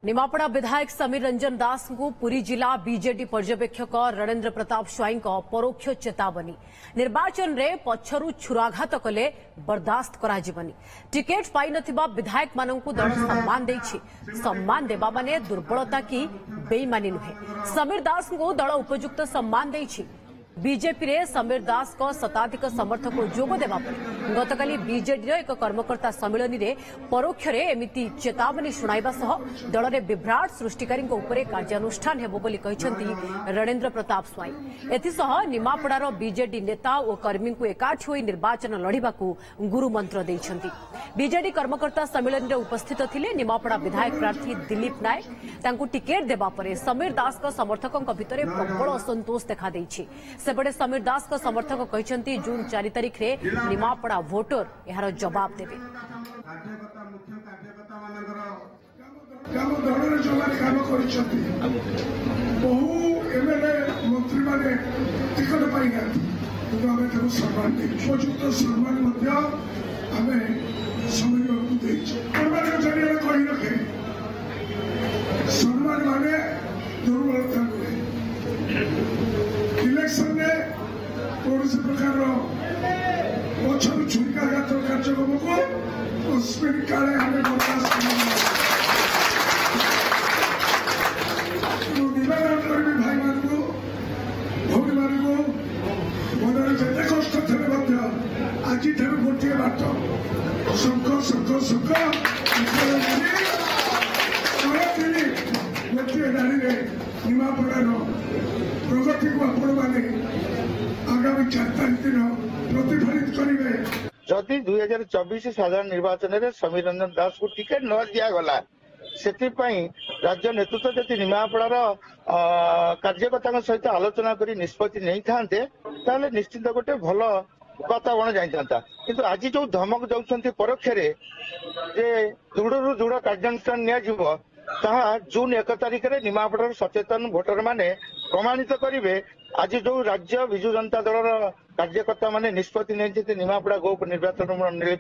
निमापड़ा विधायक समीर रंजन दास को पुरी जिला बीजेडी पर्यवेक्षक रणेन्द्र प्रताप स्वाई परोक्ष चेतावनी निर्वाचन रे पछरु छुराघात कले बर्दास्त कराजिबनी टिकेट पाई नथिबा विधायक माननकु दल सम्मान देछि सम्मान देबा माने दुर्बलता की बेईमानी नुहे समीर दास को दल उपयुक्त सम्मान देछि बीजेपी रे समीर दास को शताधिक समर्थक जोग देबा परे गतकाली बीजेडी एक कर्मकर्ता सम्मेलन रे परोक्ष रे एमिति चेतावनी सुनाइबा सह दल रे विभ्राट सृष्टिकारी उपरे कार्यानुष्ठान हेबो बोली कहिसंती रणेन्द्र प्रताप स्वाई एथिसह निमापड़ार बीजेडी नेता और कर्मी को एकाठी होई निर्वाचन लड़िबाकू गुरु मंत्र दैछंती बीजेडी कर्मकर्ता सम्मेलन रे उपस्थित थिले निमापड़ा विधायक प्रार्थी दिलीप नायक तांकू टिकेट देबा परे समीर दास को समर्थकक भितरे प्रबल असंतोष देखा दैछि सेपटे समीर दास को समर्थक कहते जून 4 तारिख रे निमापड़ा भोटर यार जवाब देवे इलेक्शन में कौन प्रकार पछर छुरिकाघात कार्यक्रम को काले हमें बर्दास्त निवेदन करी भाई मान भौणी मान मन जिते कष्ट थे आज गोटे बाट शंख शंख शंख गोटे गाड़ी निमापड़ार प्रगति को आपण मैंने आगामी 4 तारिख दिन प्रतिफलित करेंगे। जदि 2024 साधारण निर्वाचन में समीर रंजन दास को टिकेट न दिगला से राज्य नेतृत्व जदि निमापड़ार कार्यकर्ता सहित आलोचना कर निष्पत्ति नहीं था निश्चित गोटे भल वातावरण जाता किंतु आज जो धमक दौरान परोक्ष दृढ़ दृढ़ कार्यानुष्ठान निया जून 1 तारिख में निमापड़ार सचेतन भोटर माने प्रमाणित करेंगे आज जो राज्य विजु जनता दल कार्यकर्ता माने निष्पत्ति नहीं निमापड़ा गो निर्वाचन मंडली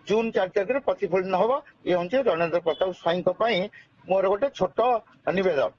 जून 4 तारिख में प्रतिफलन हम ये हूँ रणेन्द्र प्रताप स्वाई मोर गोटे छोट नवेदन।